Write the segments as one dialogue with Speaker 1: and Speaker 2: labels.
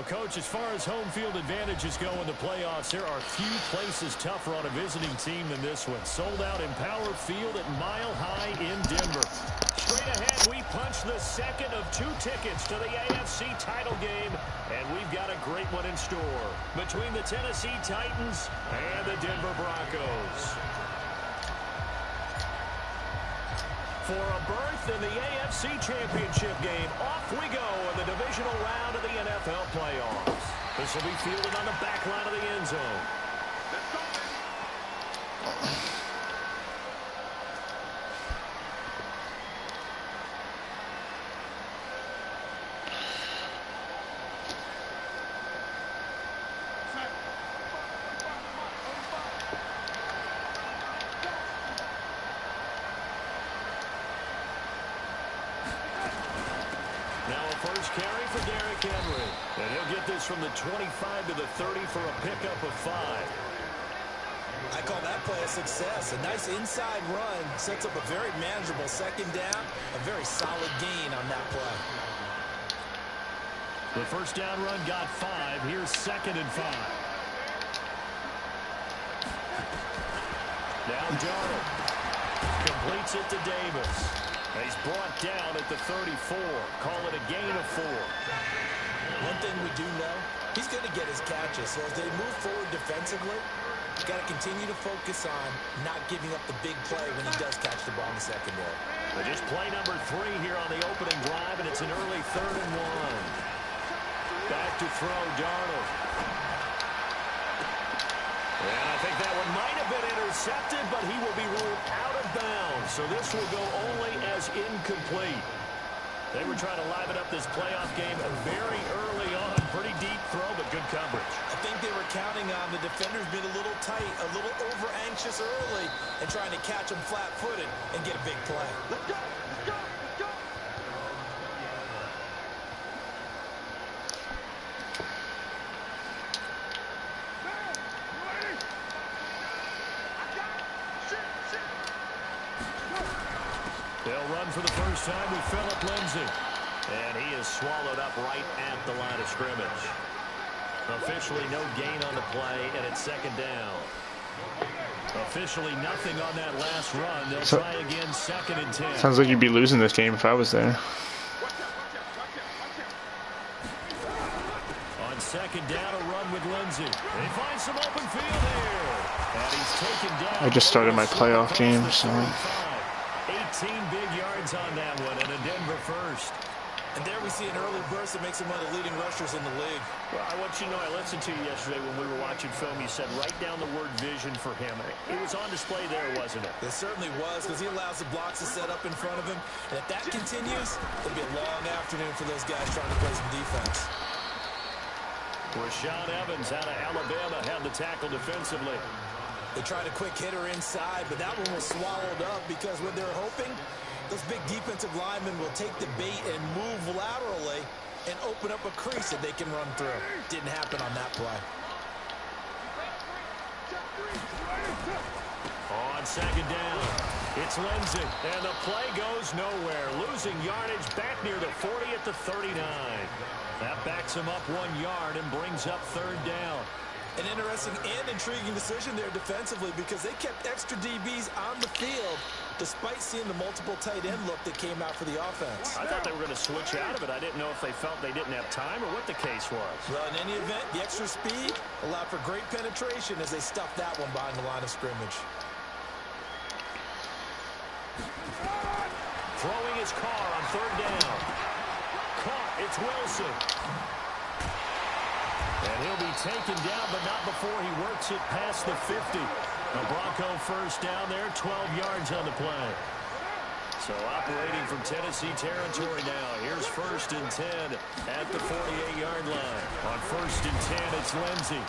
Speaker 1: Well, Coach, as far as home field advantages go in the playoffs, there are few places tougher on a visiting team than this one. Sold out in Power Field at Mile High in Denver. Straight ahead, we punch the second of 2 tickets to the AFC title game, and we've got a great one in store between the Tennessee Titans and the Denver Broncos. For a berth in the AFC Championship game, off we go in the divisional round of the NFL playoffs. This will be fielded on the back line of the end zone. From the 25 to the 30 for a pickup of 5.
Speaker 2: I call that play a success. A nice inside run sets up a very manageable second down. A very solid gain on that play.
Speaker 1: The first down run got 5. Here's 2nd and 5. Now Darnold completes it to Davis. He's brought down at the 34. Call it a gain of 4.
Speaker 2: One thing we do know, he's going to get his catches. So as they move forward defensively, you got to continue to focus on not giving up the big play when he does catch the ball in the secondary.
Speaker 1: But just play number 3 here on the opening drive, and it's an early 3rd and 1. Back to throw, Darnold. And I think that one might have been intercepted, but he will be ruled out of bounds. So this will go only as incomplete. They were trying to liven up this playoff game very early on. Pretty deep throw, but good coverage.
Speaker 2: I think they were counting on the defenders being a little tight, a little over-anxious early, and trying to catch them flat-footed and get a big play. Let's go! Let's go! Let's go!
Speaker 1: They'll run for the first time with Phillip Lindsay. And he is swallowed up right at the line of scrimmage. Officially no gain on the play, and it's 2nd down. Officially nothing on that last run. They'll try again 2nd and 10.
Speaker 3: Sounds like you'd be losing this game if I was there.
Speaker 1: On 2nd down, a run with Lindsay. They find some open field here. And he's taken down.
Speaker 3: I just started my playoff game, so...
Speaker 1: 18 big yards on that one, and a Denver first.
Speaker 2: And there we see an early burst that makes him one of the leading rushers in the league.
Speaker 1: Well, I want you to know, I listened to you yesterday when we were watching film. You said write down the word vision for him. It was on display there, wasn't it?
Speaker 2: It certainly was, because he allows the blocks to set up in front of him. And if that continues, it'll be a long afternoon for those guys trying to play some defense.
Speaker 1: Rashaan Evans out of Alabama had the tackle defensively.
Speaker 2: They tried a quick hitter inside, but that one was swallowed up because when they're hoping, those big defensive linemen will take the bait and move laterally and open up a crease that they can run through. Didn't happen on that play.
Speaker 1: On 2nd down, it's Lindsay, and the play goes nowhere. Losing yardage back near the 40 at the 39. That backs him up 1 yard and brings up 3rd down.
Speaker 2: An interesting and intriguing decision there defensively because they kept extra DBs on the field despite seeing the multiple tight end look that came out for the offense.
Speaker 1: I thought they were going to switch out of it. I didn't know if they felt they didn't have time or what the case was.
Speaker 2: Well, in any event, the extra speed allowed for great penetration as they stuffed that one behind the line of scrimmage.
Speaker 1: Throwing his car on 3rd down. Caught. It's Wilson. And he'll be taken down, but not before he works it past the 50. A Bronco first down there, 12 yards on the play. So operating from Tennessee territory now. Here's 1st and 10 at the 48-yard line. On 1st and 10, it's Lindsay.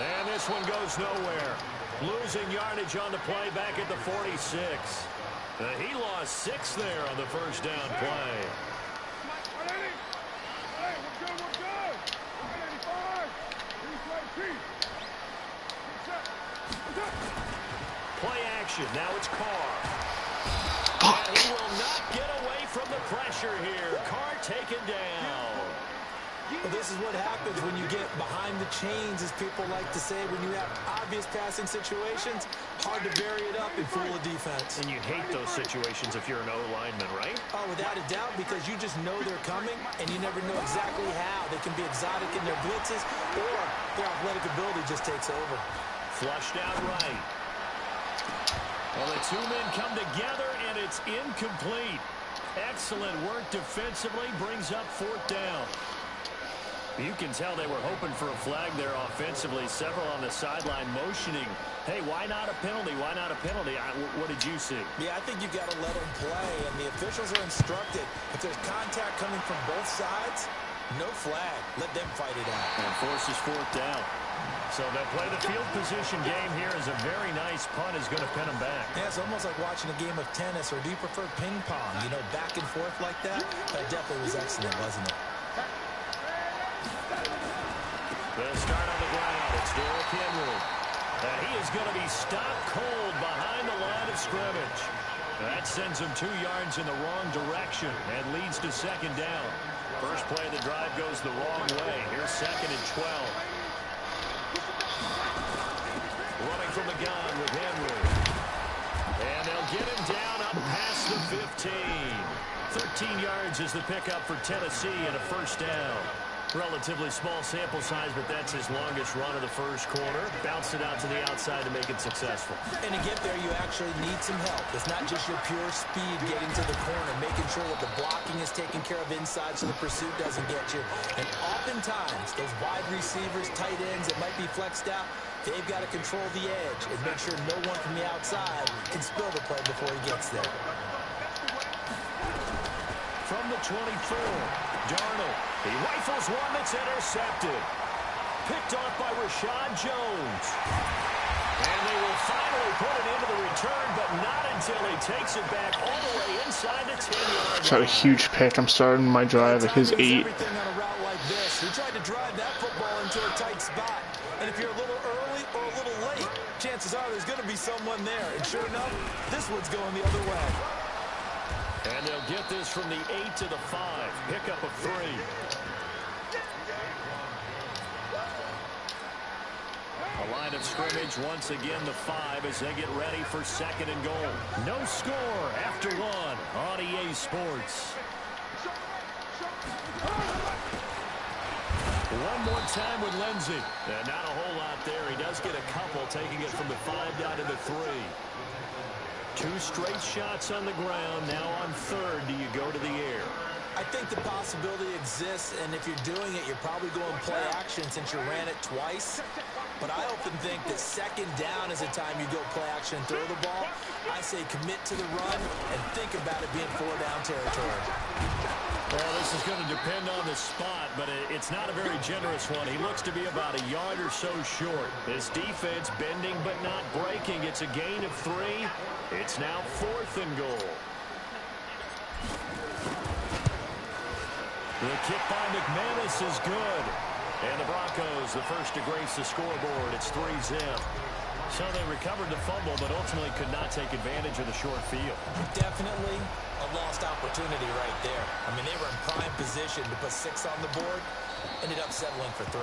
Speaker 1: And this one goes nowhere. Losing yardage on the play back at the 46. He lost 6 there on the first down play. Play action. Now it's Carr. And he will not get away from the pressure here. Carr taken down.
Speaker 2: Well, this is what happens when you get behind the chains, as people like to say. When you have obvious passing situations, hard to vary it up and fool a defense.
Speaker 1: And you hate those situations if you're an O-lineman, right?
Speaker 2: Oh, without a doubt, because you just know they're coming, and you never know exactly how. They can be exotic in their blitzes, or their athletic ability just takes over.
Speaker 1: Flushed out right. Well, the two men come together, and it's incomplete. Excellent work defensively, brings up 4th down. You can tell they were hoping for a flag there offensively. Several on the sideline motioning, hey, why not a penalty? Why not a penalty? What did you see?
Speaker 2: Yeah, I think you got to let them play, and the officials are instructed. If there's contact coming from both sides, no flag. Let them fight it out.
Speaker 1: And forces 4th down. So they'll play the field position game here as a very nice punt is going to pin them back.
Speaker 2: Yeah, it's almost like watching a game of tennis, or do you prefer ping pong? You know, back and forth like that? That definitely was excellent, wasn't it?
Speaker 1: They'll start on the ground. It's Derrick Henry. And he is going to be stopped cold behind the line of scrimmage. That sends him 2 yards in the wrong direction and leads to 2nd down. First play of the drive goes the wrong way. Here's 2nd and 12. Running from the gun with Henry. And they'll get him down up past the 15. 13 yards is the pickup for Tennessee and a 1st down. Relatively small sample size, but that's his longest run of the first quarter. Bounce it out to the outside to make it successful.
Speaker 2: And to get there, you actually need some help. It's not just your pure speed getting to the corner, making sure that the blocking is taken care of inside so the pursuit doesn't get you. And oftentimes, those wide receivers, tight ends that might be flexed out, they've got to control the edge and make sure no one from the outside can spill the play before he gets there.
Speaker 1: From the 24, Darnold. He rifles one that's intercepted. Picked off by Rashad Jones. And they will finally put it into the return, but not until he takes it back all the way inside the 10-yard line.
Speaker 3: Got a huge pick. I'm starting my drive at his 8.
Speaker 2: Everything on a route like this. He tried to drive that football into a tight spot. And if you're a little early or a little late, chances are there's going to be someone there. And sure enough, this one's going the other way.
Speaker 1: And they'll get this from the 8 to the 5. Pickup of 3. A line of scrimmage once again the 5 as they get ready for 2nd and goal. No score after 1 on EA Sports. One more time with Lindsey. And not a whole lot there. He does get a couple, taking it from the 5 down to the 3. 2 straight shots on the ground. Now on 3rd, do you go to the air?
Speaker 2: I think the possibility exists, and if you're doing it, you're probably going play action since you ran it twice. But I often think that 2nd down is the time you go play action and throw the ball. I say commit to the run and think about it being 4-down territory.
Speaker 1: Well, this is going to depend on the spot, but it's not a very generous one. He looks to be about a yard or so short. This defense bending but not breaking. It's a gain of 3. It's now 4th and goal. The kick by McManus is good. And the Broncos, the first to grace the scoreboard. It's 3-0. So they recovered the fumble, but ultimately could not take advantage of the short field.
Speaker 2: Definitely a lost opportunity right there. I mean, they were in prime position to put 6 on the board. Ended up settling for 3.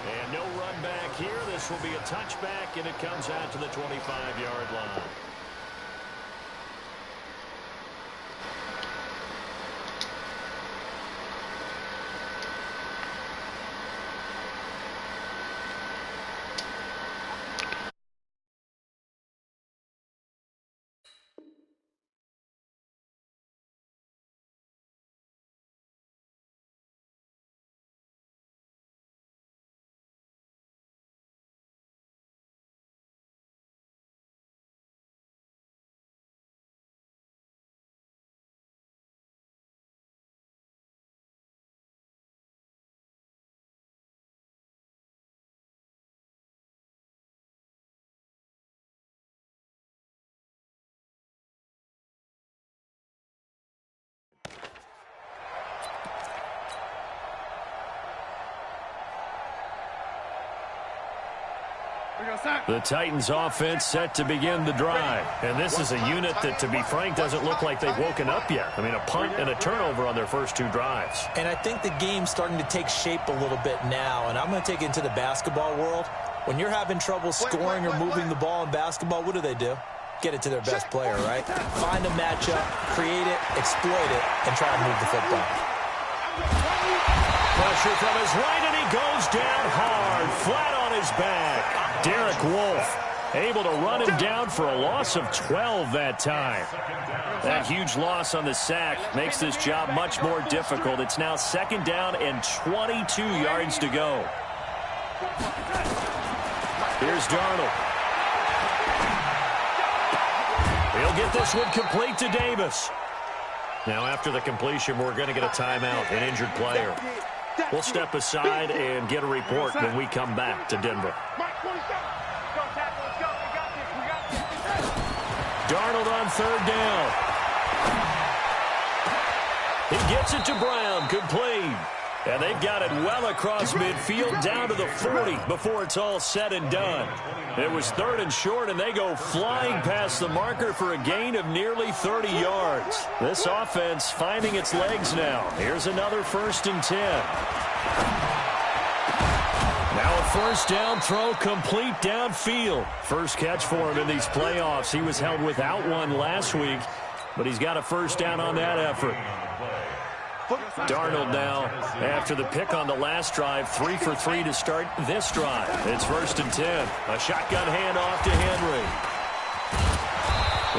Speaker 1: And no run back here. This will be a touchback, and it comes out to the 25-yard line. The Titans offense set to begin the drive. And this is a unit that, to be frank, doesn't look like they've woken up yet. I mean, a punt and a turnover on their first 2 drives.
Speaker 2: And I think the game's starting to take shape a little bit now. And I'm going to take it into the basketball world. When you're having trouble scoring or moving the ball in basketball, what do? Get it to their best player, right? Find a matchup, create it, exploit it, and try to move the football.
Speaker 1: Pressure from his right, and he goes down hard, flat on his back. Derek Wolfe able to run him down for a loss of 12 that time. That huge loss on the sack makes this job much more difficult. It's now 2nd down and 22 yards to go. Here's Darnold. He'll get this one complete to Davis. Now, after the completion, we're going to get a timeout, an injured player. We'll step aside and get a report when we come back to Denver. Darnold on 3rd down. He gets it to Brown, complete. And they've got it well across midfield down to the 40 before it's all said and done. It was 3rd and short, and they go flying past the marker for a gain of nearly 30 yards. This offense finding its legs now. Here's another 1st and 10. Now a 1st down throw complete downfield. First catch for him in these playoffs. He was held without one last week, but he's got a 1st down on that effort. Darnold now, after the pick on the last drive, 3 for 3 to start this drive. It's 1st and 10. A shotgun handoff to Henry.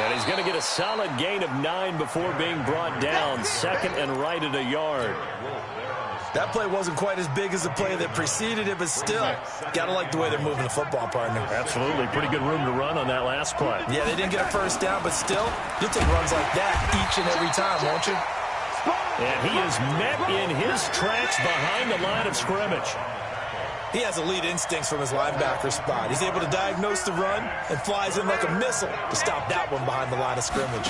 Speaker 1: And he's going to get a solid gain of 9 before being brought down. 2nd and right at a yard.
Speaker 2: That play wasn't quite as big as the play that preceded it, but still, got to like the way they're moving the football, partner.
Speaker 1: Absolutely. Pretty good room to run on that last play.
Speaker 2: Yeah, they didn't get a 1st down, but still, you'll take runs like that each and every time, won't you?
Speaker 1: And he is met in his tracks behind the line of scrimmage.
Speaker 2: He has elite instincts from his linebacker spot. He's able to diagnose the run and flies in like a missile to stop that one behind the line of scrimmage.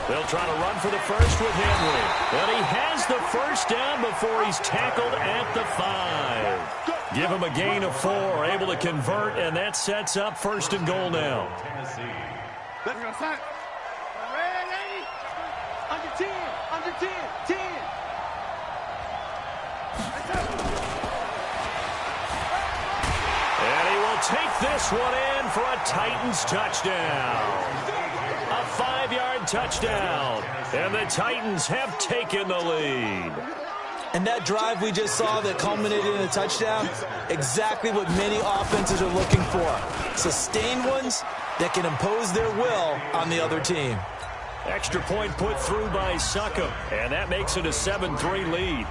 Speaker 1: They'll try to run for the first with Henry. And he has the 1st down before he's tackled at the 5. Give him a gain of 4, able to convert, and that sets up 1st and goal now.
Speaker 4: Under 10, under 10, 10.
Speaker 1: And he will take this one in for a Titans touchdown. A 5-yard touchdown. And the Titans have taken the lead.
Speaker 2: And that drive we just saw that culminated in a touchdown, exactly what many offenses are looking for. Sustained ones that can impose their will on the other team.
Speaker 1: Extra point put through by Succop, and that makes it a 7-3 lead.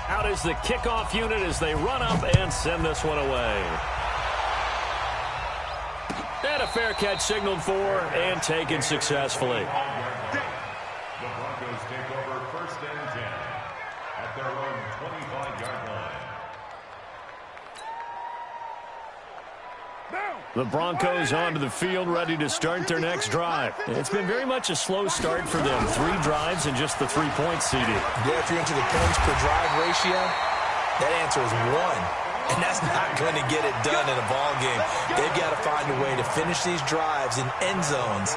Speaker 1: Out is the kickoff unit as they run up and send this one away. And a fair catch signaled for and taken successfully.
Speaker 5: The Broncos take over 1st and 10 at their own 25-yard line.
Speaker 1: The Broncos onto the field, ready to start their next drive. It's been very much a slow start for them. 3 drives and just the 3 points CD.
Speaker 2: Yeah, if you're into the points per drive ratio, that answer is 1. And that's not going to get it done in a ball game. They've got to find a way to finish these drives in end zones,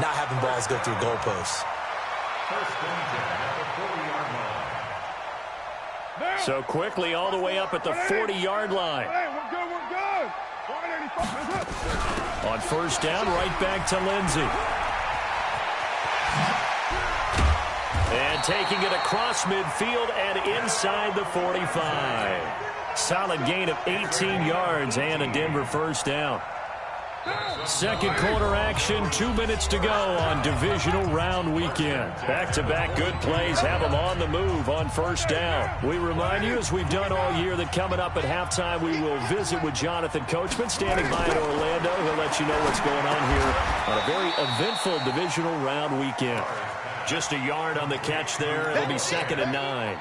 Speaker 2: not having balls go through goalposts.
Speaker 5: 1st and 10 at the 40-yard line.
Speaker 1: So quickly all the way up at the 40-yard line.
Speaker 4: Hey, we're good, we're good.
Speaker 1: On 1st down, right back to Lindsey. And taking it across midfield and inside the 45. Solid gain of 18 yards and a Denver 1st down. Second quarter action, 2 minutes to go on divisional round weekend. Back-to-back good plays have them on the move on 1st down. We remind you, as we've done all year, that coming up at halftime, we will visit with Jonathan Coachman, standing by in Orlando. He'll let you know what's going on here on a very eventful divisional round weekend. Just a yard on the catch there. It'll be 2nd and 9.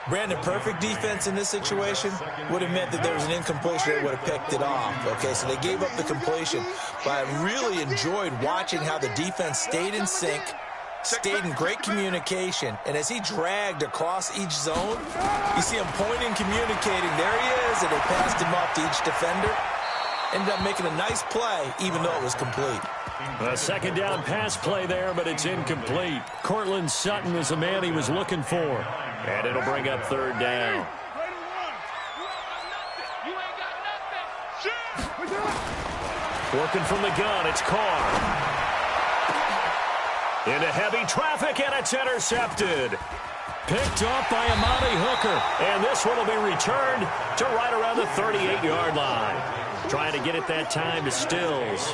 Speaker 2: Brandon, perfect defense in this situation would have meant that there was an incompletion that would have picked it off. Okay, so they gave up the completion. But I really enjoyed watching how the defense stayed in sync stayed in great communication, and as he dragged across each zone, you see him pointing, communicating. There he is, and they passed him off to each defender. Ended up making a nice play, even though it was complete.
Speaker 1: A second down pass play there, but it's incomplete. Cortland Sutton was the man he was looking for. And it'll bring up third down. Working from the gun, it's Carr. Into heavy traffic, and it's intercepted. Picked off by Amani Hooker. And this one will be returned to right around the 38-yard line. Trying to get it that time to Stills.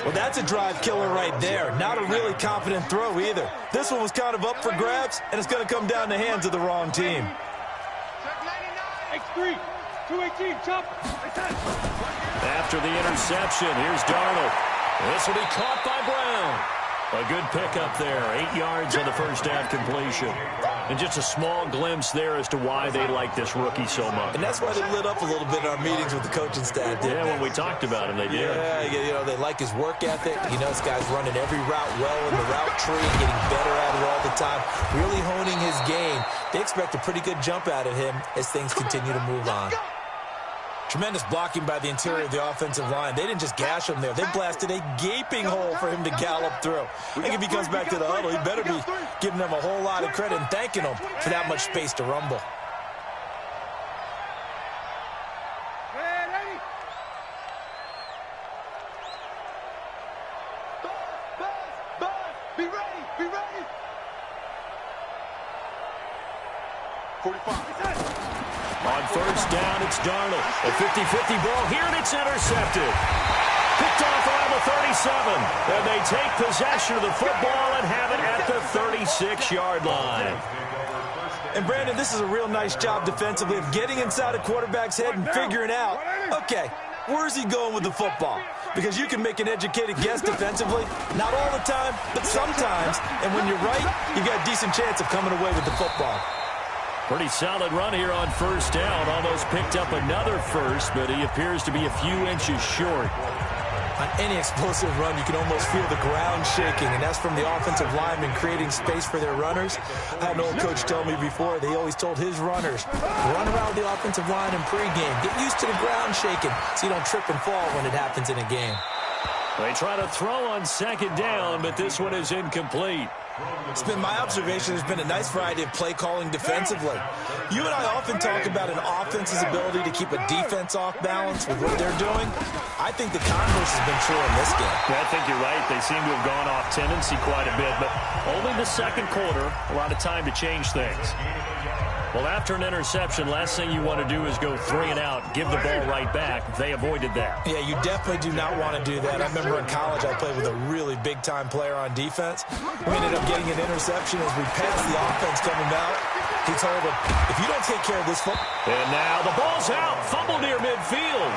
Speaker 2: Well, that's a drive killer right there. Not a really confident throw either. This one was kind of up for grabs, and it's going to come down the hands of the wrong team.
Speaker 4: X3, 218, chop.
Speaker 1: After the interception, here's Darnold. This will be caught by Brown. A good pickup there. 8 yards on the first down completion. And just a small glimpse there as to why they like this rookie so much.
Speaker 2: And that's why they lit up a little bit in our meetings with the coaching staff.
Speaker 1: Yeah, when we talked about him, they did.
Speaker 2: Yeah, you know, they like his work ethic. You know, this guy's running every route well in the route tree and getting better at it all the time. Really honing his game. They expect a pretty good jump out of him as things continue to move on. Tremendous blocking by the interior of the offensive line. They didn't just gash him there. They blasted a gaping hole for him to gallop through. I think if he comes back to the huddle, he better be giving them a whole lot of credit and thanking them for that much space to rumble.
Speaker 4: Be ready, be ready. 45.
Speaker 1: On first down, it's Darnold. A 50-50 ball here, and it's intercepted. Picked off around the 37. And they take possession of the football and have it at the 36-yard line.
Speaker 2: And, Brandon, this is a real nice job defensively of getting inside a quarterback's head and figuring out, okay, where's he going with the football? Because you can make an educated guess defensively. Not all the time, but sometimes. And when you're right, you got a decent chance of coming away with the football.
Speaker 1: Pretty solid run here on first down. Almost picked up another first, but he appears to be a few inches short.
Speaker 2: On any explosive run, you can almost feel the ground shaking, and that's from the offensive linemen creating space for their runners. I had an old coach tell me before, they always told his runners, run around the offensive line in pregame. Get used to the ground shaking so you don't trip and fall when it happens in a game.
Speaker 1: They try to throw on second down, but this one is incomplete.
Speaker 2: It's been my observation there's been a nice variety of play calling defensively. You and I often talk about an offense's ability to keep a defense off balance with what they're doing. I think the converse has been true in this game.
Speaker 1: I think you're right. They seem to have gone off tendency quite a bit, but only the second quarter, a lot of time to change things. Well, after an interception, last thing you want to do is go 3 and out, give the ball right back. They avoided that.
Speaker 2: Yeah, you definitely do not want to do that. I remember in college I played with a really big-time player on defense. We ended up getting an interception as we passed the offense coming out. He told him, if you don't take care of this football.
Speaker 1: And now the ball's out. Fumble near midfield.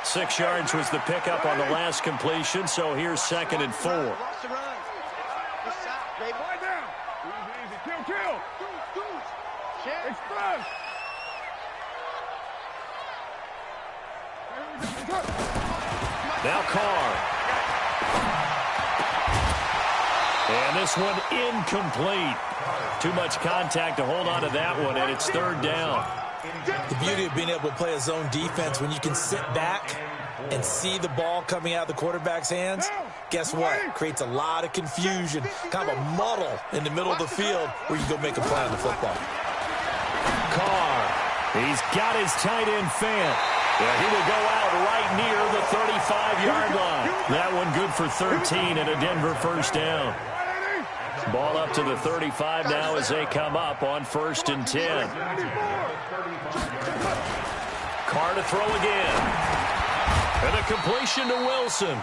Speaker 1: 6 yards was the pickup on the last completion, so here's 2nd and 4.
Speaker 4: Lie down. Easy, kill. Express.
Speaker 1: Now Carr. And this one incomplete. Too much contact to hold on to that one, and it's 3rd down.
Speaker 2: The beauty of being able to play a zone defense when you can sit back and see the ball coming out of the quarterback's hands, guess what? Creates a lot of confusion, kind of a muddle in the middle of the field where you go make a play on the football.
Speaker 1: Carr, he's got his tight end fan. Yeah, he will go out right near the 35-yard line. That one good for 13 and a Denver first down. Ball up to the 35 now as they come up on 1st and 10. Carr to throw again. And a completion to Wilson.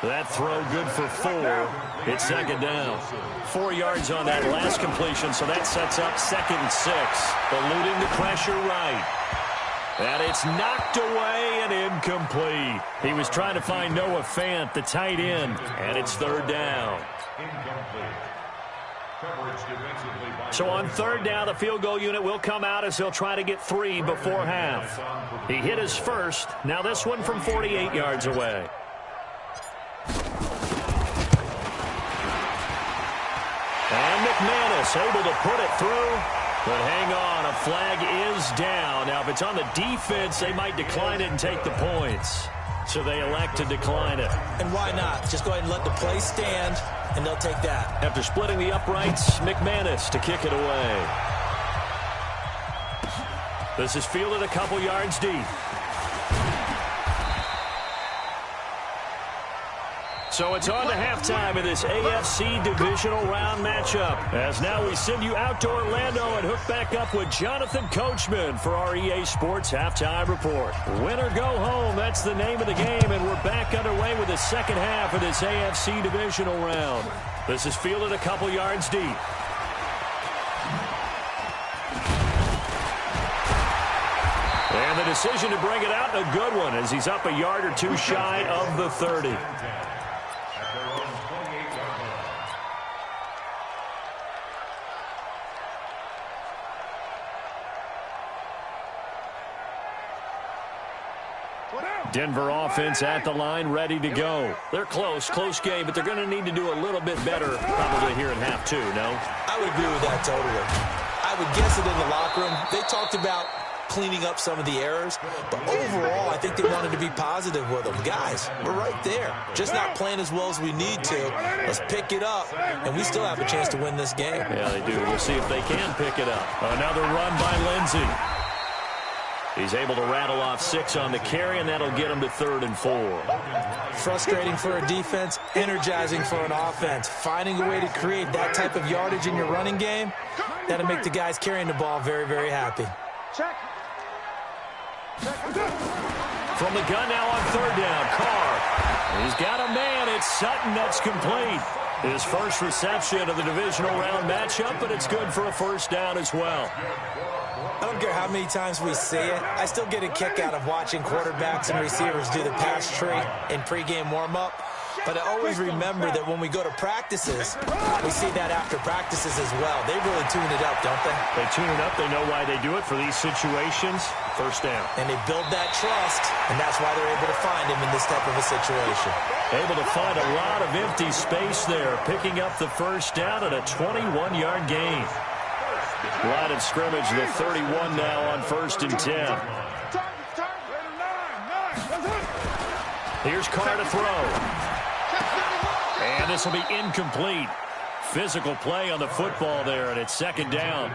Speaker 1: That throw good for 4. It's 2nd down. 4 yards on that last completion, so that sets up 2nd and 6. Eluding the pressure right. And it's knocked away and incomplete. He was trying to find Noah Fant, the tight end, and it's 3rd down.
Speaker 5: Coverage defensively by
Speaker 1: So on third down, the field goal unit will come out as he'll try to get 3 before half. He hit his first. Now this one from 48 yards away. And McManus able to put it through. But hang on, a flag is down. Now, if it's on the defense, they might decline it and take the points. So they elect to decline it.
Speaker 2: And why not? Just go ahead and let the play stand, and they'll take that.
Speaker 1: After splitting the uprights, McManus to kick it away. This is fielded a couple yards deep. So it's on to halftime of this AFC divisional round matchup. As now we send you out to Orlando and hook back up with Jonathan Coachman for our EA Sports Halftime Report. Win or go home, that's the name of the game, and we're back underway with the second half of this AFC divisional round. This is fielded a couple yards deep. And the decision to bring it out, a good one, as he's up a yard or two shy of the 30. Denver offense at the line, ready to go. They're close game, but they're going to need to do a little bit better probably here in half two, no?
Speaker 2: I would agree with that totally. I would guess it in the locker room. They talked about cleaning up some of the errors, but overall, I think they wanted to be positive with them. Guys, we're right there. Just not playing as well as we need to. Let's pick it up, and we still have a chance to win this game.
Speaker 1: Yeah, they do. We'll see if they can pick it up. Another run by Lindsey. He's able to rattle off 6 on the carry, and that'll get him to 3rd and 4.
Speaker 2: Frustrating for a defense, energizing for an offense. Finding a way to create that type of yardage in your running game, that'll make the guys carrying the ball very, very happy.
Speaker 1: From the gun now on 3rd down, Carr. He's got a man. It's Sutton that's complete. His first reception of the divisional round matchup, but it's good for a first down as well.
Speaker 2: I don't care how many times we see it. I still get a kick out of watching quarterbacks and receivers do the pass tree in pregame warm-up. But I always remember that when we go to practices, we see that after practices as well. They really tune it up, don't they?
Speaker 1: They tune it up. They know why they do it for these situations. First down.
Speaker 2: And they build that trust, and that's why they're able to find him in this type of a situation.
Speaker 1: Able to find a lot of empty space there, picking up the first down at a 21-yard gain. Line of scrimmage, the 31 now on 1st and 10. Here's Carr to throw. And this will be incomplete. Physical play on the football there, and it's 2nd down.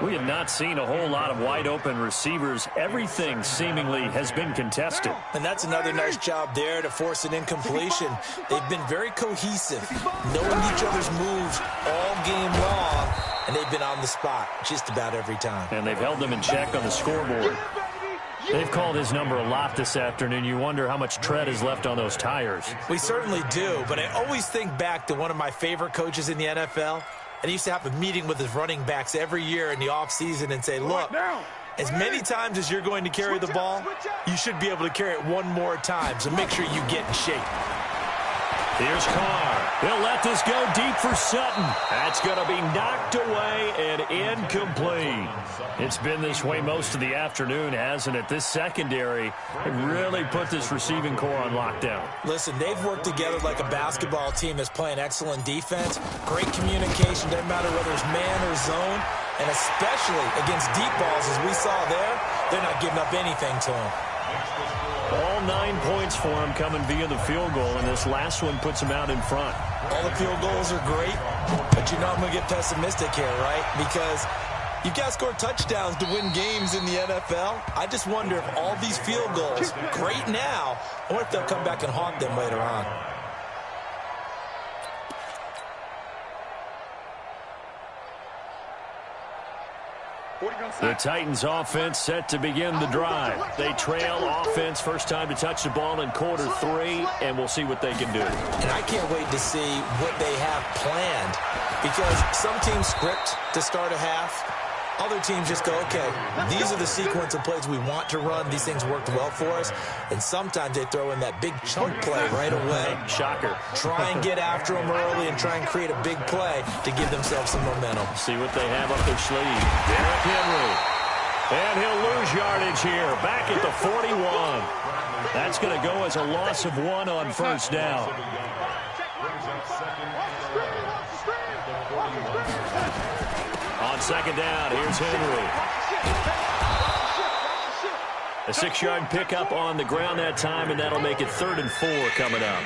Speaker 1: We have not seen a whole lot of wide-open receivers. Everything seemingly has been contested.
Speaker 2: And that's another nice job there to force an incompletion. They've been very cohesive, knowing each other's moves all game long, and they've been on the spot just about every time.
Speaker 1: And they've held them in check on the scoreboard. They've called his number a lot this afternoon. You wonder how much tread is left on those tires.
Speaker 2: We certainly do, but I always think back to one of my favorite coaches in the NFL, and he used to have a meeting with his running backs every year in the offseason and say, look, as many times as you're going to carry the ball, you should be able to carry it one more time, so make sure you get in shape.
Speaker 1: Here's Carr. He'll let this go deep for Sutton. That's going to be knocked away and incomplete. It's been this way most of the afternoon, hasn't it? This secondary really put this receiving core on lockdown.
Speaker 2: Listen, they've worked together like a basketball team that's playing excellent defense. Great communication, doesn't matter whether it's man or zone. And especially against deep balls, as we saw there, they're not giving up anything to them.
Speaker 1: All 9 points for him coming via the field goal, and this last one puts him out in front.
Speaker 2: All the field goals are great, but you know I'm going to get pessimistic here, right? Because you've got to score touchdowns to win games in the NFL. I just wonder if all these field goals, great now, or if they'll come back and haunt them later on.
Speaker 1: The Titans offense set to begin the drive. They trail offense, first time to touch the ball in quarter 3, and we'll see what they can do.
Speaker 2: And I can't wait to see what they have planned, because some teams script to start a half, Other teams just go, okay, these are the sequence of plays we want to run. These things worked well for us. And sometimes they throw in that big chunk play right away.
Speaker 1: Shocker.
Speaker 2: Try and get after them early and try and create a big play to give themselves some momentum.
Speaker 1: See what they have up their sleeve. Derrick Henry. And he'll lose yardage here. Back at the 41. That's going to go as a loss of 1 on first down. On second down, here's Henry. A 6-yard pickup on the ground that time, and that'll make it 3rd and 4 coming up.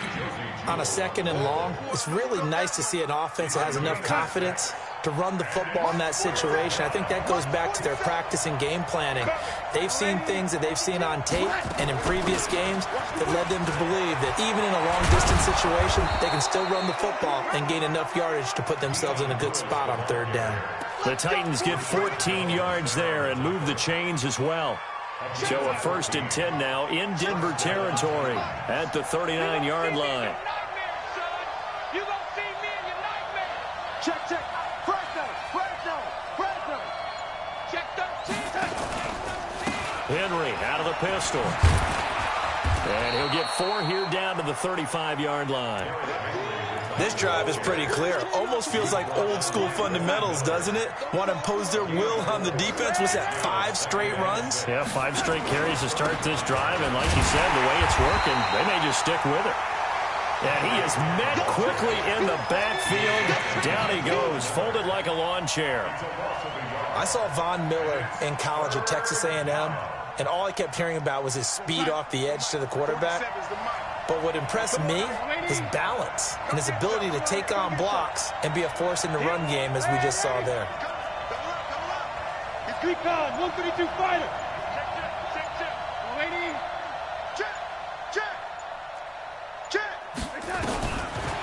Speaker 2: On a 2nd and long, it's really nice to see an offense that has enough confidence to run the football in that situation. I think that goes back to their practice and game planning. They've seen things that they've seen on tape and in previous games that led them to believe that even in a long-distance situation, they can still run the football and gain enough yardage to put themselves in a good spot on 3rd down.
Speaker 1: The Titans get 14 yards there and move the chains as well. So a 1st and 10 now in Denver territory at the 39-yard line.
Speaker 4: You gonna see me in your nightmare. Check, check. Check 13.
Speaker 1: Henry out of the pistol. And he'll get 4 here down to the 35-yard line.
Speaker 2: This drive is pretty clear. Almost feels like old-school fundamentals, doesn't it? Want to impose their will on the defense. Was that 5 straight runs?
Speaker 1: Yeah, 5 straight carries to start this drive. And like you said, the way it's working, they may just stick with it. And he is met quickly in the backfield. Down he goes, folded like a lawn chair.
Speaker 2: I saw Von Miller in college at Texas A&M, and all I kept hearing about was his speed off the edge to the quarterback. But what impressed me, his balance and his ability to take on blocks and be a force in the run game, as we just saw there.
Speaker 4: It's Greek on, 132 fighter. Check. Waiting. Check.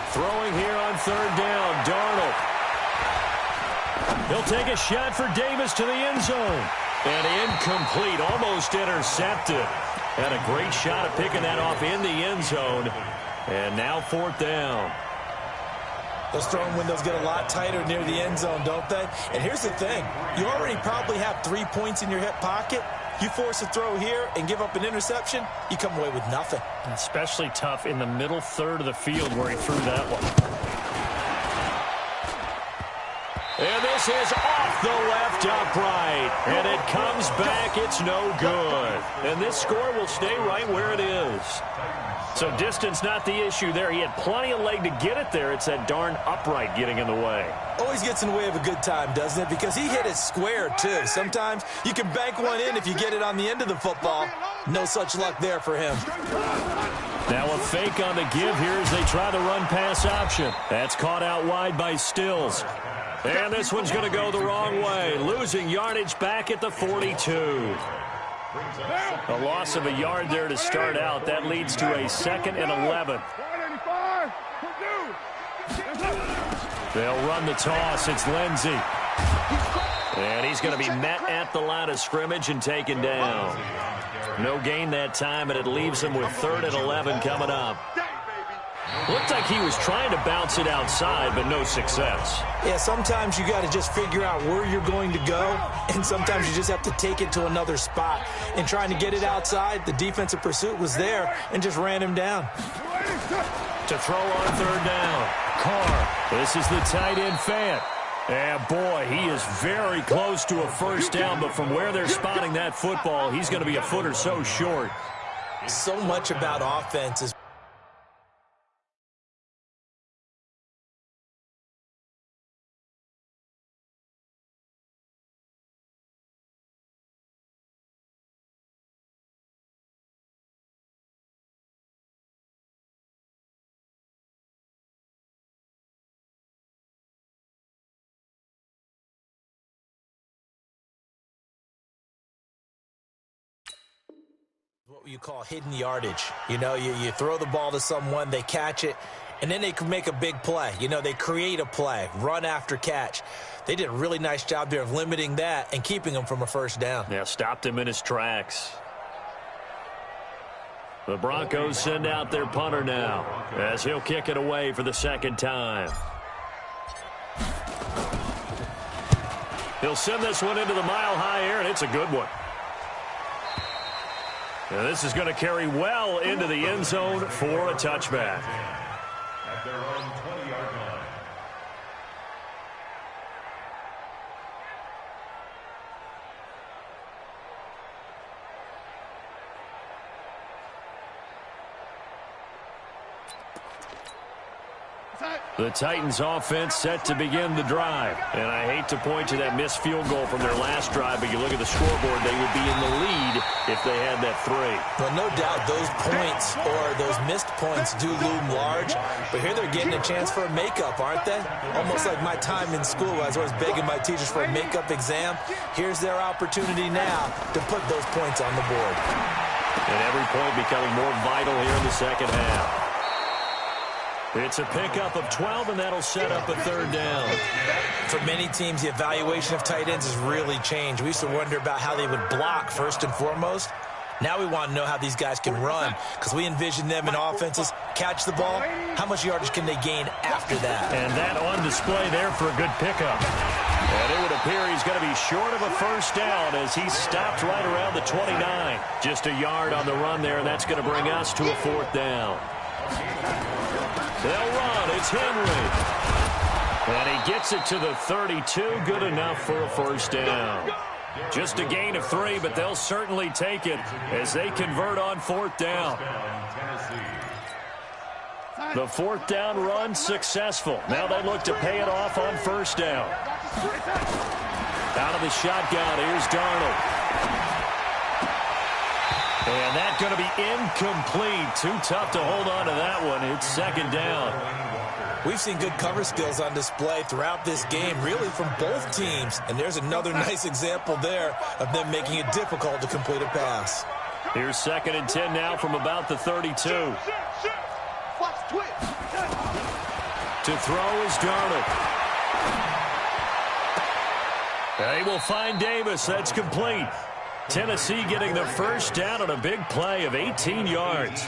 Speaker 1: Throwing here on 3rd down, Darnold. He'll take a shot for Davis to the end zone. And incomplete, almost intercepted. Had a great shot at picking that off in the end zone. And now 4th down.
Speaker 2: Those throwing windows get a lot tighter near the end zone, don't they? And here's the thing. You already probably have 3 points in your hip pocket. You force a throw here and give up an interception, you come away with nothing.
Speaker 1: Especially tough in the middle 3rd of the field where he threw that one. And this is off the left upright. And it comes back. It's no good. And this score will stay right where it is. So distance not the issue there. He had plenty of leg to get it there. It's that darn upright getting in the way.
Speaker 2: Always gets in the way of a good time, doesn't it? Because he hit it square, too. Sometimes you can bank one in if you get it on the end of the football. No such luck there for him.
Speaker 1: Now a fake on the give here as they try the run-pass option. That's caught out wide by Stills. And this one's going to go the wrong way. Losing yardage back at the 42. A loss of a yard there to start out. That leads to a 2nd and 11. They'll run the toss. It's Lindsey. And he's going to be met at the line of scrimmage and taken down. No gain that time, and it leaves him with 3rd and 11 coming up. Looked like he was trying to bounce it outside, but no success.
Speaker 2: Yeah, sometimes you got to just figure out where you're going to go, and sometimes you just have to take it to another spot. In trying to get it outside, the defensive pursuit was there and just ran him down.
Speaker 1: To throw on 3rd down, Carr. This is the tight end, Fant. And boy, he is very close to a 1st down, but from where they're spotting that football, he's going to be a foot or so short.
Speaker 2: So much about offense is what you call hidden yardage. You know, you throw the ball to someone, they catch it, and then they can make a big play. You know, they create a play, run after catch. They did a really nice job there of limiting that and keeping him from a 1st down.
Speaker 1: Yeah, stopped him in his tracks. The Broncos send out their punter now as he'll kick it away for the 2nd time. He'll send this one into the mile-high air, and it's a good one. And this is going to carry well into the end zone for a touchback.
Speaker 5: At their own 20-yard line.
Speaker 1: The Titans offense set to begin the drive. And I hate to point to that missed field goal from their last drive, but you look at the scoreboard, they would be in the lead if they had that 3.
Speaker 2: Well, no doubt those points or those missed points do loom large, but here they're getting a chance for a makeup, aren't they? Almost like my time in school. I was always begging my teachers for a makeup exam. Here's their opportunity now to put those points on the board.
Speaker 1: And every point becoming more vital here in the second half. It's a pickup of 12, and that'll set up a 3rd down.
Speaker 2: For many teams, the evaluation of tight ends has really changed. We used to wonder about how they would block first and foremost. Now we want to know how these guys can run, because we envision them in offenses catch the ball. How much yardage can they gain after that?
Speaker 1: And that on display there for a good pickup. And it would appear he's going to be short of a 1st down as he's stopped right around the 29. Just a yard on the run there, and that's going to bring us to a 4th down. They'll run. It's Henry. And he gets it to the 32. Good enough for a 1st down. Just a gain of 3, but they'll certainly take it as they convert on 4th down. The 4th down run successful. Now they look to pay it off on 1st down. Out of the shotgun, here's Darnold. And that's going to be incomplete. Too tough to hold on to that one. It's 2nd down.
Speaker 2: We've seen good cover skills on display throughout this game, really from both teams. And there's another nice example there of them making it difficult to complete a pass.
Speaker 1: Here's 2nd and 10 now from about the 32. To throw is Darnold. They will find Davis. That's complete. Tennessee getting the 1st down on a big play of 18 yards.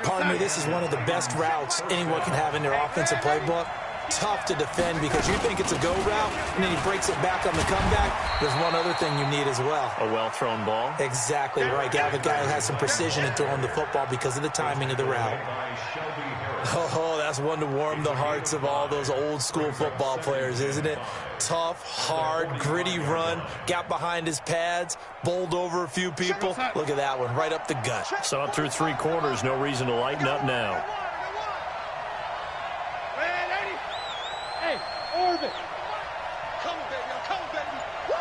Speaker 2: Pardon me, this is one of the best routes anyone can have in their offensive playbook. Tough to defend because you think it's a go route, and then he breaks it back on the comeback. There's one other thing you need as well.
Speaker 1: A well-thrown ball?
Speaker 2: Exactly right. You have a guy who has some precision in throwing the football because of the timing of the route. Oh, that's one to warm the hearts of all those old-school football players, isn't it? Tough, hard, gritty run. Got behind his pads, bowled over a few people. Look at that one, right up the gut.
Speaker 1: Saw it through 3 quarters. No reason to lighten up now.
Speaker 4: Hey, Orbit. Come on, baby. Come on, baby. Woo!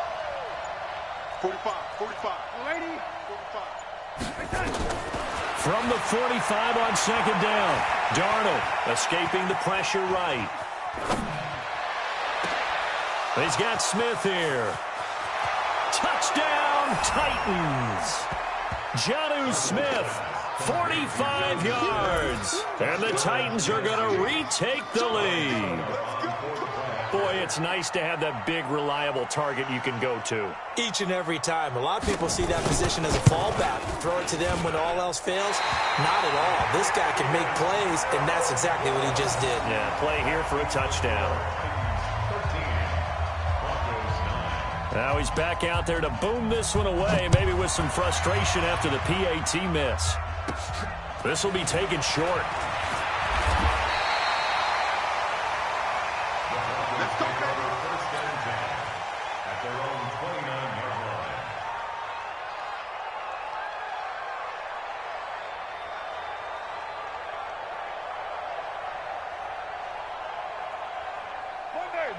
Speaker 4: 45. 45.
Speaker 1: From the 45 on 2nd down. Darnold escaping the pressure right. He's got Smith here. Touchdown, Titans. Jonnu Smith, 45 yards. And the Titans are going to retake the lead. Boy, it's nice to have that big, reliable target you can go to.
Speaker 2: Each and every time. A lot of people see that position as a fallback. Throw it to them when all else fails. Not at all. This guy can make plays, and that's exactly what he just did.
Speaker 1: Yeah, play here for a touchdown. Now he's back out there to boom this one away, maybe with some frustration after the PAT miss. This will be taken short.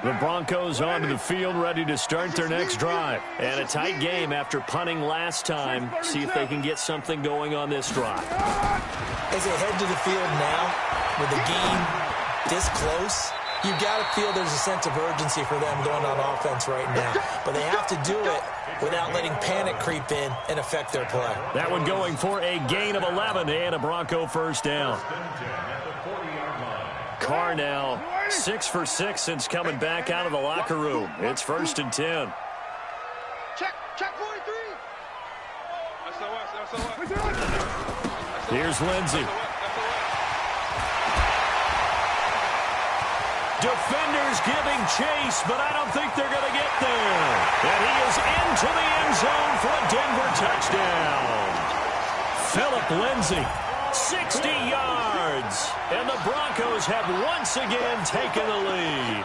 Speaker 1: The Broncos onto the field, ready to start their next drive. And a tight game after punting last time. See if they can get something going on this drive.
Speaker 2: As they head to the field now, with the game this close, you got to feel there's a sense of urgency for them going on offense right now. But they have to do it without letting panic creep in and affect their play.
Speaker 1: That one going for a gain of 11 and a Bronco 1st down. Carr now 6 for 6 since coming back out of the locker room. It's 1st and 10.
Speaker 4: Check 43.
Speaker 1: Here's Lindsey. Defenders giving chase, but I don't think they're going to get there. And he is into the end zone for a Denver touchdown. Philip Lindsay, 60 yards. And the Broncos have once again taken the lead.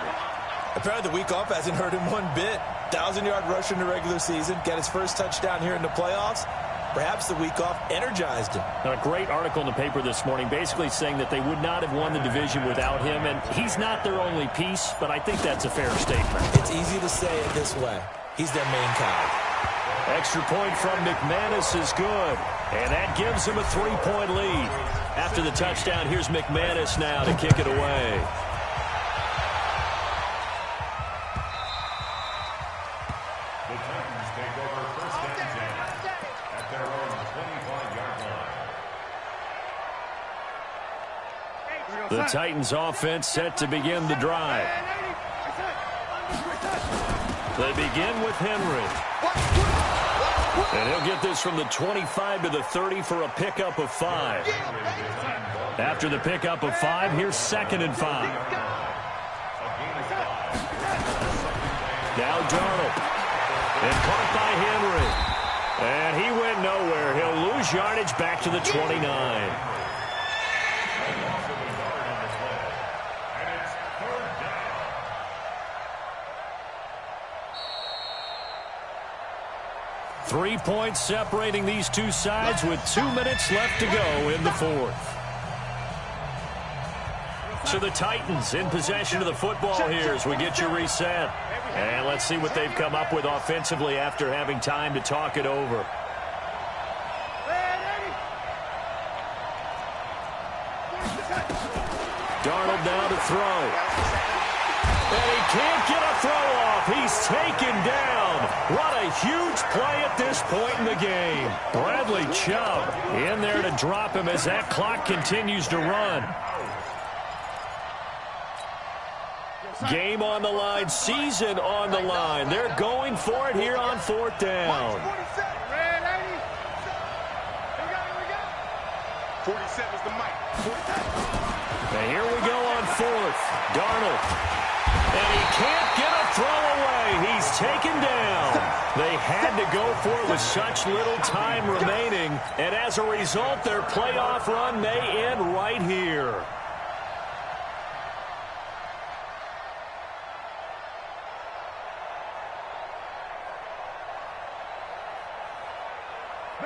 Speaker 2: Apparently the week off hasn't hurt him one bit. 1,000-yard rusher in the regular season. Got his first touchdown here in the playoffs. Perhaps the week off energized him.
Speaker 1: A great article in the paper this morning basically saying that they would not have won the division without him. And he's not their only piece, but I think that's a fair statement.
Speaker 2: It's easy to say it this way. He's their main guy.
Speaker 1: Extra point from McManus is good. And that gives him a 3-point lead. After the touchdown, here's McManus now to kick it away.
Speaker 5: The Titans take over first and 10 at their own 25-yard line.
Speaker 1: The Titans offense set to begin the drive. They begin with Henry. And he'll get this from the 25 to the 30 for a pickup of 5. After the pickup of 5, here's 2nd and 5. Now Darnold. And caught by Henry. And he went nowhere. He'll lose yardage back to the 29.
Speaker 5: And it's 3rd down.
Speaker 1: 3 points separating these two sides with 2 minutes left to go in the 4th. So the Titans in possession of the football here as we get you reset. And let's see what they've come up with offensively after having time to talk it over. Darnold now to throw. And he can't get a throw off. He's taken down. What a huge play at this point in the game. Bradley Chubb in there to drop him as that clock continues to run. Game on the line, season on the line. They're going for it here on 4th down.
Speaker 4: 47's the mic.
Speaker 1: And here we go on 4th. Darnold. And he can't get a throw away. He's taken down. They had to go for it with such little time remaining. And as a result, their playoff run may end right here.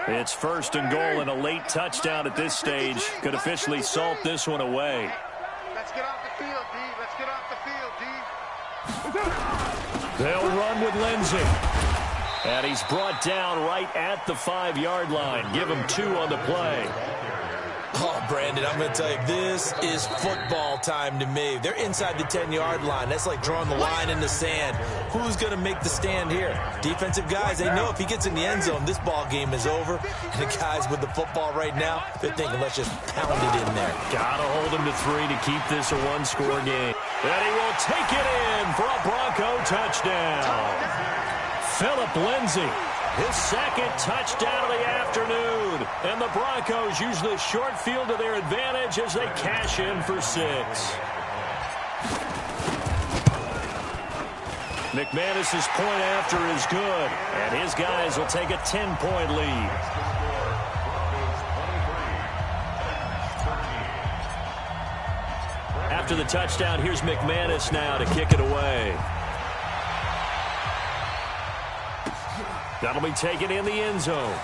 Speaker 1: It's 1st and goal, and a late touchdown at this stage could officially salt this one away.
Speaker 4: Let's get off the field, D. Let's get off the field, D.
Speaker 1: They'll run with Lindsay. And he's brought down right at the 5-yard line. Give him 2 on the play.
Speaker 2: Oh, Brandon, I'm going to tell you, this is football time to me. They're inside the 10-yard line. That's like drawing the line in the sand. Who's going to make the stand here? Defensive guys, they know if he gets in the end zone, this ball game is over. And the guys with the football right now, they're thinking, let's just pound it in there.
Speaker 1: Got to hold him to 3 to keep this a 1-score game. And he will take it in for a Bronco touchdown. Philip Lindsay, his 2nd touchdown of the afternoon. And the Broncos use the short field to their advantage as they cash in for 6. McManus's point after is good. And his guys will take a 10-point lead. After the touchdown, here's McManus now to kick it away. That'll be taken in the end zone.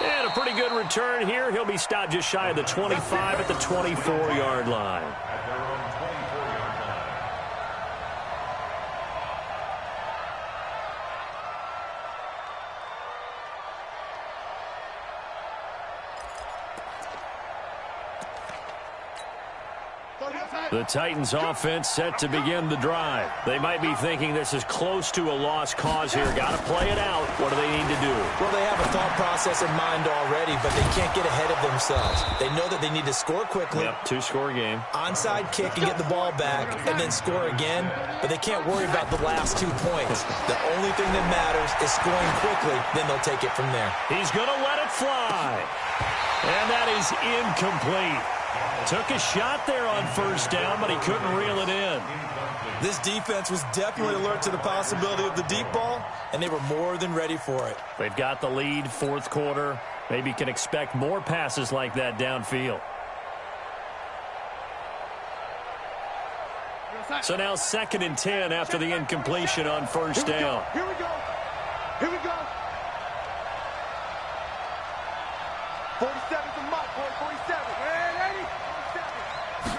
Speaker 1: And a pretty good return here. He'll be stopped just shy of the 25 at the 24-yard line.
Speaker 5: At their own 24-yard line.
Speaker 1: The Titans offense set to begin the drive. They might be thinking this is close to a lost cause here. Got to play it out. What do they need to do?
Speaker 2: Well, they have a thought process in mind already, but they can't get ahead of themselves. They know that they need to score quickly.
Speaker 1: Yep, 2-score game.
Speaker 2: Onside kick and get the ball back and then score again, but they can't worry about the last 2 points. The only thing that matters is scoring quickly, then they'll take it from there.
Speaker 1: He's going to let it fly. And that is incomplete. Took a shot there on first down, but he couldn't reel it in.
Speaker 2: This defense was definitely alert to the possibility of the deep ball, and they were more than ready for it.
Speaker 1: They've got the lead, fourth quarter. Maybe can expect more passes like that downfield. So now 2nd and 10 after the incompletion on first down.
Speaker 4: Here we go. Here we go. 47's a mark, boy. 47. Ready?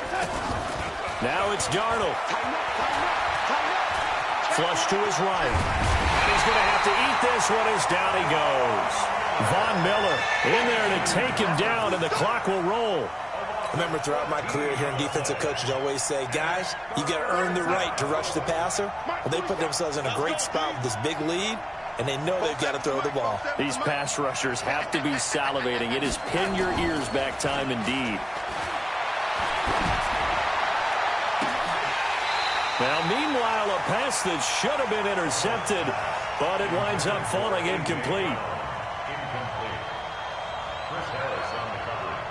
Speaker 4: 47.
Speaker 1: Now it's Darnold.
Speaker 4: Tighten up, tighten up, tighten up.
Speaker 1: Flush to his right. And he's going to have to eat this one as down he goes. Von Miller in there to take him down, and the clock will roll.
Speaker 2: Remember, throughout my career here in defensive coaches, always say, guys, you got to earn the right to rush the passer. Well, they put themselves in a great spot with this big lead, and they know they've got to throw the ball.
Speaker 1: These pass rushers have to be salivating. It is pin your ears back time indeed. Now, meanwhile, a pass that should have been intercepted, but it winds up falling incomplete.
Speaker 5: Chris Harris on the coverage.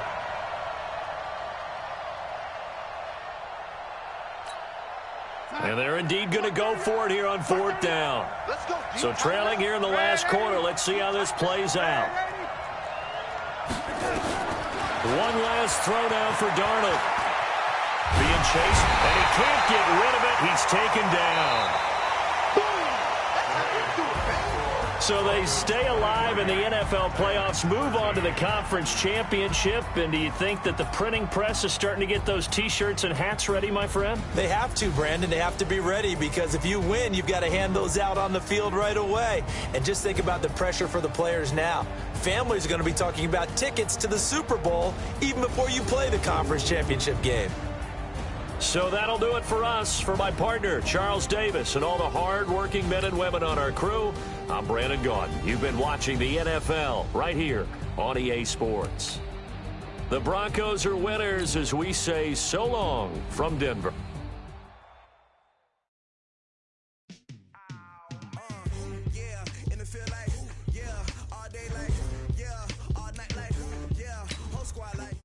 Speaker 1: And they're indeed going to go for it here on 4th down.
Speaker 4: Let's go.
Speaker 1: So trailing here in the last quarter. Let's see how this plays out. One last throw down for Darnold. Being chased, and he can't get rid of it. He's taken down. So they stay alive in the NFL playoffs, move on to the conference championship. And do you think that the printing press is starting to get those T-shirts and hats ready, my friend?
Speaker 2: They have to, Brandon. They have to be ready, because if you win, you've got to hand those out on the field right away. And just think about the pressure for the players now. Families are going to be talking about tickets to the Super Bowl even before you play the conference championship game.
Speaker 1: So that'll do it for us. For my partner, Charles Davis, and all the hard-working men and women on our crew, I'm Brandon Gaudin. You've been watching the NFL right here on EA Sports. The Broncos are winners as we say so long from Denver.
Speaker 6: All day like, yeah, all night like, yeah, whole squad like